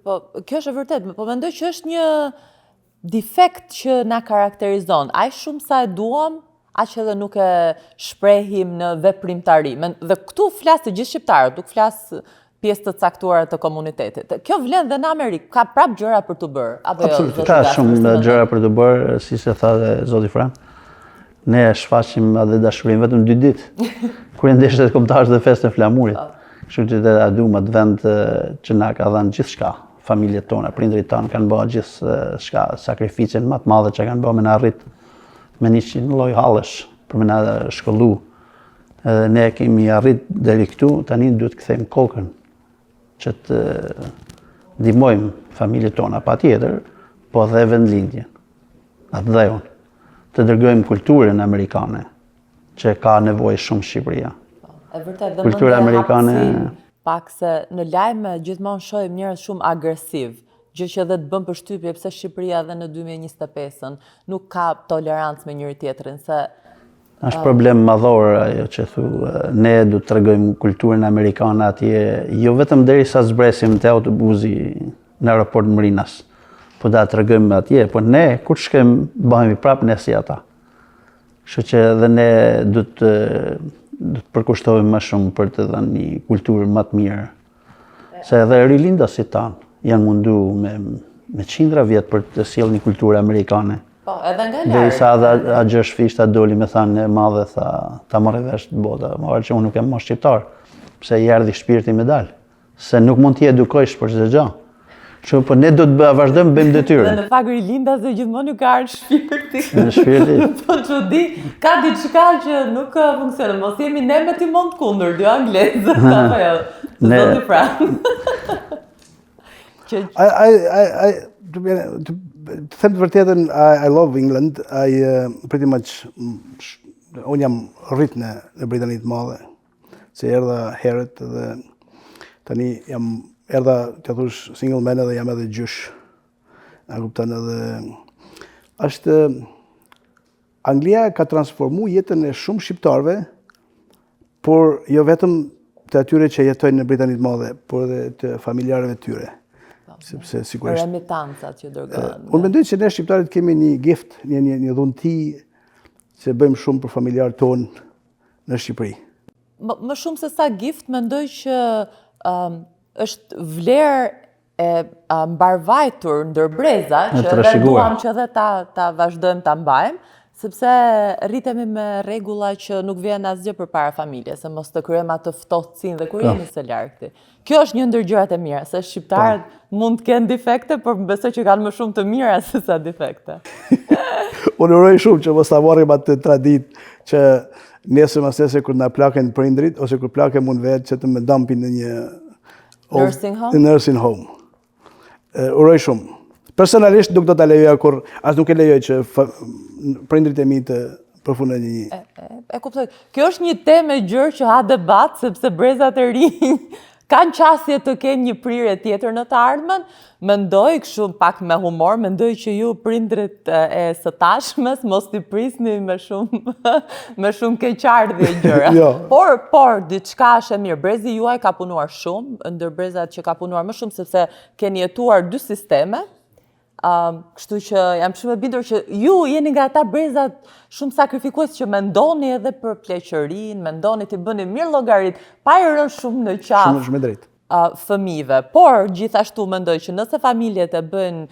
Kjo është e vërtet, po mendoj që është një defekt që na karakterizon. Aq shumë sa e duam, aq edhe nuk e shprehim në veprimtari. Dhe këtu flas të gjithë shqiptarët, nuk flas pjesë të caktuara të komunitetit. Kjo vlen dhe në Amerikë, ka prap gjëra për të bërë. Absolutisht, ka shumë gjëra për të bërë, si se tha dhe zoti Fran. Ne shfaqim edhe dashurinë vetëm 2 ditë. Kur i ndeshjet kombëtarësh dhe festën e flamurit. Kështu që a duam atë vend që na ka dhënë gjithçka. Familjet tona, prindrit tanë kanë bërë gjithçka, sakrificën më të madhe që kanë bërë me na arrit me 100 lloj hallesh për me na shkollu. Edhe ne kemi arrit deri këtu, tani duhet të kthejmë kokën që të ndihmojmë familjet tona patjetër, po dhe vendlindjen. Atë dhe unë. Të dërgojmë kulturën amerikane, që ka nevojë shumë Shqipëria. E vërtet, dhe kultura amerikane pak se në lajme gjithmonë shohim njerëz shumë agresiv, gjë që edhe të bën përshtypje pse Shqipëria edhe në 2025-ën nuk ka tolerancë me njëri tjetrin, se është problem madhor ajo që thu, ne du të tregojmë kulturën amerikane atje, jo vetëm derisa zbresim te autobusi në aeroport Mrinas, po da tregojmë atje, po ne kur shkojmë bëhemi prapë ne si ata. Kështu që edhe ne du të përkushtohemi më shumë për të dhënë një kulturë më të mirë. Se edhe rilindasit tanë janë mundu me qindra vjetë për të sjellë një kulturë amerikane. Po, edhe nga larg. Derisa a gjësh fishta doli me thanë e madhe, ta marrë vesh të bota, marrë që unë nuk jam më shqiptar, pse i erdhi shpirti me dalë. Se nuk mund t'i edukojsh për çdo gjë. Kështu po ne do të vazhdojmë bëjmë detyrën. Dhe në fakt rilindas dhe gjithmonë ju ka ardhur shpirti. Shpirti. Po çudi, ka diçka që nuk funksionon. Mos jemi ne me timon të kundër, dy anglezë, apo jo. Zoti Fran. To them të vërtetën, I love England. Pretty much unë jam rrit në Britaninë të Madhe. Se erdha herët dhe tani jam erdha të thush single man edhe jam edhe gjysh. A kupton edhe është Anglia ka transformu jetën e shumë shqiptarëve, por jo vetëm të atyre që jetojnë në Britaninë të Madhe, por edhe të familjarëve të tyre. Sepse sigurisht remitancat që dërgohen. Unë mendoj që ne shqiptarët kemi një gift, një dhunti që bëjmë shumë për familjarët tonë në Shqipëri. Më shumë se sa gift, mendoj që është vlerë e mbarvajtur ndër breza, që edhe duam që edhe ta vazhdojmë ta mbajmë, sepse rritemi me rregulla që nuk vjen asgjë përpara familjes, se mos të kryejmë atë ftohtësinë dhe kur jemi së largëti. Kjo është një ndër gjërat e mira, se shqiptarët mund të kenë defekte, por besoj që kanë më shumë të mira se sa defekte. Unë uroj shumë që mos ta marrim atë traditë që nesër mas nesër kur na plaken prindrit ose kur plaken mund vetë që të më dampin në një nursing home. Uroj shumë. Personalisht nuk do ta lejoja kur as nuk e lejoj që prindrit e mi të përfundojnë një. E kuptoj. Kjo është një temë e gjerë që ha debat, sepse brezat e rinj kanë qasje të kenë një prirje tjetër në të ardhmen. Mendoj kështu pak me humor, mendoj që ju prindrit e së tashmes mos t'i prisni me shumë keqardhje gjëra. Por diçka është e mirë. Brezi juaj ka punuar shumë, ndër brezat që ka punuar më shumë sepse keni jetuar 2 sisteme. Kështu që jam shumë e bindur që ju jeni nga ata brezat shumë sakrifikues që mendoni edhe për pleqërinë, mendoni t'i bëni mirë llogarit, pa i rënë shumë në qafë. Shumë drejt. Fëmijëve, por gjithashtu mendoj që nëse familjet e bëjnë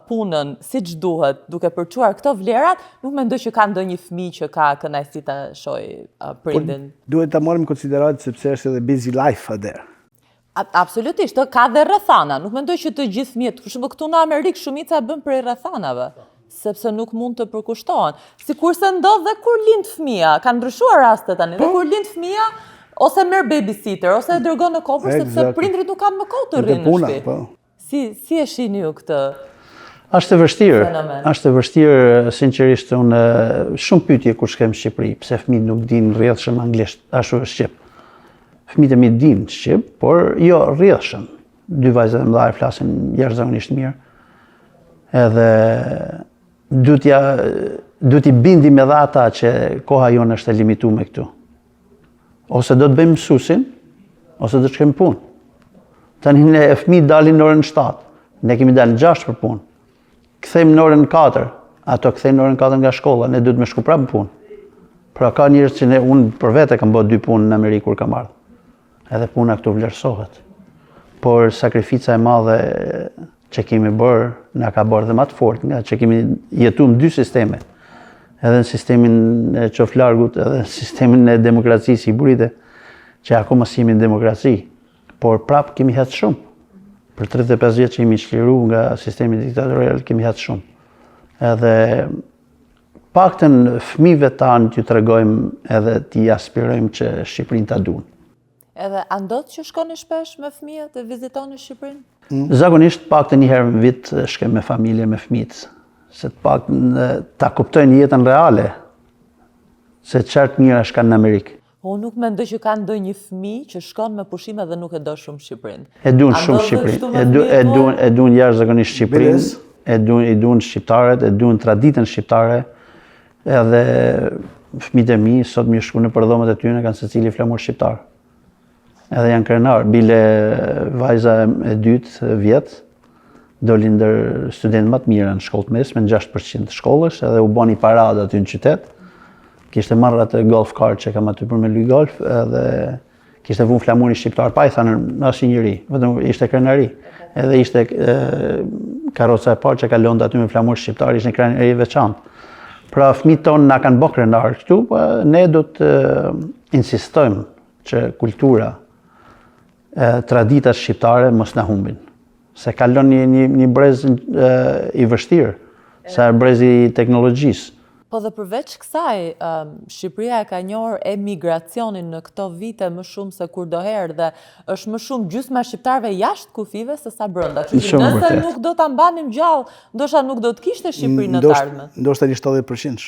punën siç duhet, duke përçuar këto vlerat, nuk mendoj që ka ndonjë fëmijë që ka kënaqësi ta shohë prindin. Duhet ta marrim në konsiderat sepse është edhe busy life there. Absolutisht, ka dhe rrethana. Nuk mendoj që të gjithë fëmijët, për shembull këtu në Amerikë shumica bën prej rrethanave, sepse nuk mund të përkushtohen. Sikurse ndodh dhe kur lind fëmia, kanë ndryshuar rastet tani. Dhe kur lind fëmia, ose merr babysitter, ose e dërgon në kopër sepse prindrit nuk kanë më kohë të rrinë në shtëpi. Si e shihni ju këtë? Është e vështirë. Është e vështirë, sinqerisht, unë shumë pyetje kur shkem në Shqipëri, pse fëmijët nuk dinë rrjedhshëm anglisht, ashtu shqip. Fëmijët e mi dinë shqip, por jo rrjedhshëm. 2 vajza e mëdha flasin jashtëzakonisht mirë. Edhe duhet i bindim edhe ata që koha jonë është e limituar me këtu. Ose do të bëjmë mësuesin, ose do të shkojmë punë. Tani ne fëmijët dalin në orën 7. Ne kemi dalë në 6 për punë. Kthejmë në orën 4, ato kthejnë në orën 4 nga shkolla, ne duhet me shku prapë në punë. Pra ka njerëz që unë për vete kam bërë 2 punë në Amerikë kur kam ardhur. Edhe puna këtu vlerësohet. Por sakrifica e madhe që kemi bërë, na ka bërë dhe më të fortë, nga që kemi jetuar në 2 sisteme. Edhe në sistemin e qoflargut, edhe në sistemin e demokracisë i burite, që akoma si jemi në demokraci, por prapë kemi hetë shumë. Për 35 vjetë që jemi çliru nga sistemi diktatorial, kemi hetë shumë. Edhe paktën fëmijëve tanë t'ju tregojmë edhe t'i aspirojmë që Shqipërinë ta duan. Edhe andot që shkoni shpesh me fëmijët e vizitoni Shqipërinë? Zakonisht paktën një herë në vit shkoj me familje, me fëmijët, se të paktën ta kuptojnë jetën reale, se çfarë mira shkan në Amerikë. Unë nuk mendoj që ka ndonjë fëmijë që shkon me pushime dhe nuk e do shumë Shqipërinë. E duan shumë Shqipërinë, e duan jashtëzakonisht Shqipërinë, i duan shqiptarët, e duan traditën shqiptare, edhe fëmijët e mi sot më shku në përdhomet e tyre kanë secili flamur shqiptar. Edhe janë krenar, bile vajza e dytë vjet, doli ndër studentë më të mirë në shkollë mesme, në 6% të shkollës, edhe u bani paradë aty në qytet. Kishte marrë atë golf cart që kam aty për me luaj golf, edhe kishte vënë flamurin shqiptar, pa i thanë asnjë njeri, vetëm ishte krenari. Edhe ishte karroca e parë që kalonte aty me flamur shqiptar, ishte një krenari veçantë. Pra fëmijët tonë na kanë bërë krenar këtu, ne do të insistojmë që kultura, traditat shqiptare mos na humbin. Se kalon një brez i vështirë, sa brezi i teknologjisë. Po dhe përveç kësaj, Shqipëria e ka njohur emigracionin në këto vite më shumë se kurdoherë dhe është më shumë gjysma shqiptarëve jashtë kufive se sa brenda. Kështu që nëse nuk do ta mbanim gjallë, ndoshta nuk do të kishte Shqipëri në të ardhmen. Ndoshta një 70%.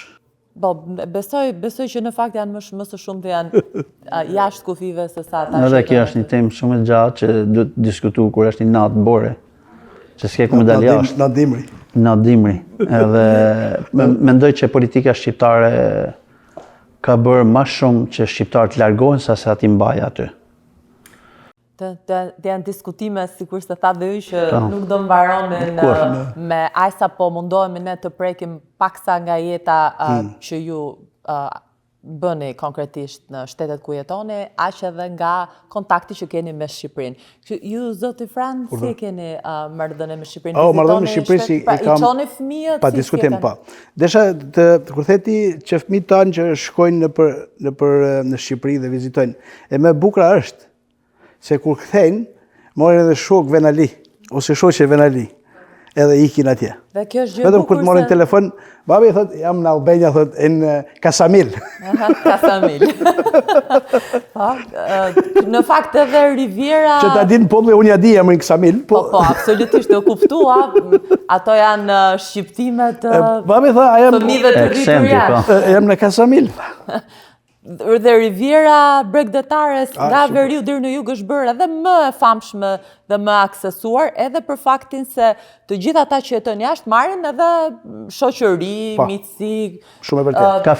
Po, besoj që në fakt janë më së shumti janë jashtë kufive se sa ata. Edhe kjo është një temë shumë e gjatë që duhet diskutuar kur është një natë bore. Që s'ke ku me dalë jashtë. Natë dimri. Natë dimri. Edhe mendoj që politika shqiptare ka bërë më shumë që shqiptarët largohen sa se ati mbaj aty. Të janë diskutime, sikur se tha dhe ju, që nuk do mbaronin me ajsa po mundohemi ne të prekim paksa nga jeta që ju bëni konkretisht në shtetet ku jetoni, aq edhe nga kontakti që keni me Shqipërinë. Ju, zoti Fran, si e keni marrëdhënie me Shqipërinë? Marrëdhënie me Shqipërinë i çoni fëmijët? Pa diskutim, pa. Desha kur theti që fëmijët tanë që shkojnë në Shqipëri dhe vizitojnë, e më e bukur është se kur kthejnë, morin edhe shok Venali, ose shoqe Venali, edhe ikin atje. Dhe kjo është gjë bukur. Vetëm kur të morin telefon, babi thot, jam në Albania, thot, në Kasamil. Kasamil. Në fakt edhe Riviera... Që ta din popullin, unë ja di emrin Kasamil. Po, absolutisht e kuptua. Ato janë shqiptimet fëmijëve të rritur jashtë. Jam në Kasamil. Dhe Riviera bregdetares nga veriu deri në jug është bërë edhe më e famshme dhe më aksesuar, edhe për faktin se të gjithë ata që jetojnë jashtë marrin edhe shoqëri, miqësi. Shumë e vërtetë. Ka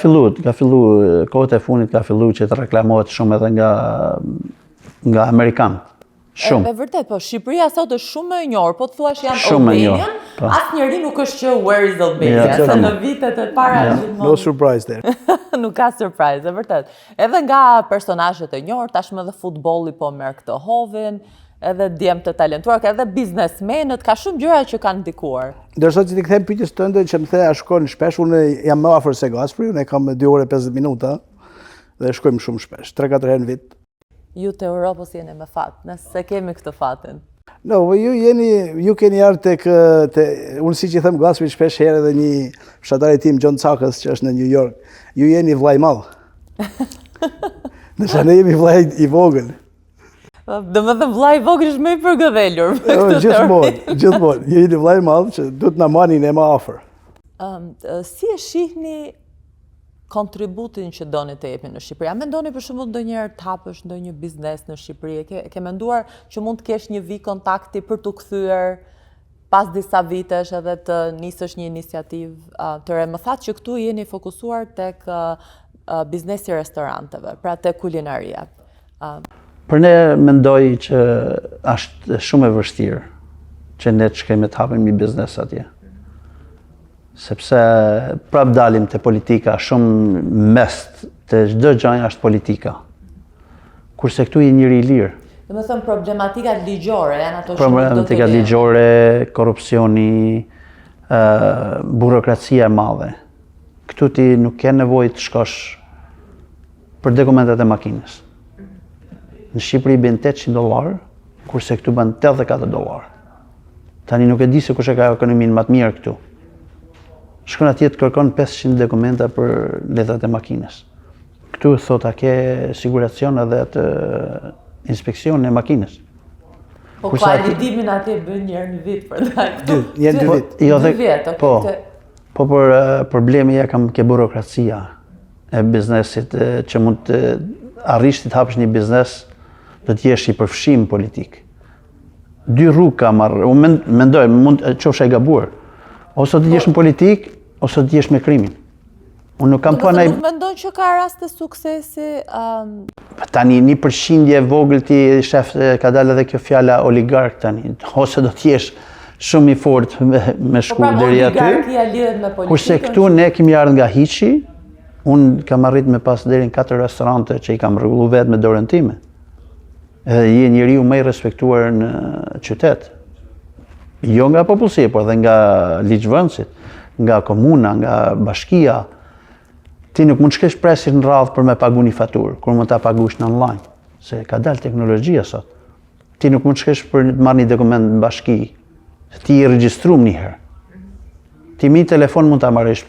filluar kohët e fundit ka filluar që të reklamohet shumë edhe nga amerikanët. Shumë. E vërtet, po Shqipëria sot është shumë e njohur, po të thuash janë Albanian, asnjëri nuk është që where is Albania, se në vitet e para No surprise there. Nuk ka surprise, e vërtet. Edhe nga personazhet e njohur, tashmë edhe futbolli po merr këtë hovin, edhe djemë të talentuar, edhe biznesmenët, ka shumë gjëra që kanë ndikuar. Ndërsa që ti kthem pyetjes tënde që më the a shkon shpesh, unë jam më afër se Gaspri, unë kam 2 orë 50 minuta dhe shkojmë shumë shpesh, 3-4 herë në vit. Ju të Europës jeni me fat, nëse kemi këtë fatin. No, ju keni ardhur tek unë siç i them Gaspri shpesh herë edhe një fshatari tim John Cakës që është në New York. Ju jeni vllai i madh. Nëse ne jemi vllai i vogël. Domethënë vllai i vogël është më i përgëdhelur. Gjithmonë. Ju jeni vllai i madh që duhet na marrni ne më afër. Si e shihni kontributin që doni të jepni në Shqipëri? A mendoni për shembull ndonjëherë të hapësh ndonjë biznes në Shqipëri? Ke menduar që mund të kesh një vit kontakti për t'u kthyer pas disa vitesh edhe të nisësh një iniciativë të re? Më thatë që këtu jeni fokusuar tek biznesi i restoranteve, pra tek kulinaria. Për ne mendoj që është shumë e vështirë që ne që kemi të hapim një biznes atje. Sepse prap dalim të politika, shumë mest të çdo gjë është politika. Kurse këtu je njëri I lirë. Do të thënë problematikat ligjore janë ato shumë Problematikat ligjore, korrupsioni, burokracia e madhe. Këtu ti nuk ke nevojë të shkosh për dokumentet e makinës. Në Shqipëri bën $800, kurse këtu bën $84. Tani nuk e di se kush e ka ekonominë më të mirë këtu. Shkon atje të kërkon 500 dokumenta për letrat e makinës. Këtu thot a ke siguracion edhe të inspeksion e makinës. Po validimin atje bën një herë në vit për ta. Një 2 vit. Jo, Dy vjet, okay. Po për problemi ja kam ke burokracia e biznesit që mund të arrish të hapësh një biznes, do të jesh I përfshim politik. 2 rrugë ka marrë, unë mendoj, mund të qofsh e gabuar. Ose të jesh në politik, ose të jesh me krimin. Unë nuk kam pa Nuk mendon që ka raste suksesi? Tani 1% vogël ti shef ka dalë edhe kjo fjala oligark tani. Ose do të jesh shumë I fortë me shku deri aty. Oligarkia lidhet me politikën. Kurse këtu ne kemi ardhur nga hiçi, unë kam arrit me pas deri në 4 restorante që I kam rregullu vetë me dorën time. Edhe je njeriu më I respektuar në qytet. Jo nga popullsia, por edhe nga ligjvënësit, nga komuna, nga bashkia. Ti nuk mund shkesh presin në radhë për me pagu një faturë, kur mund ta pagush në online, se ka dalë teknologjia sot. Ti nuk mund shkesh për të marrë një dokument në bashki, ti I regjistrum një herë. Ti mi telefon mund ta marrësh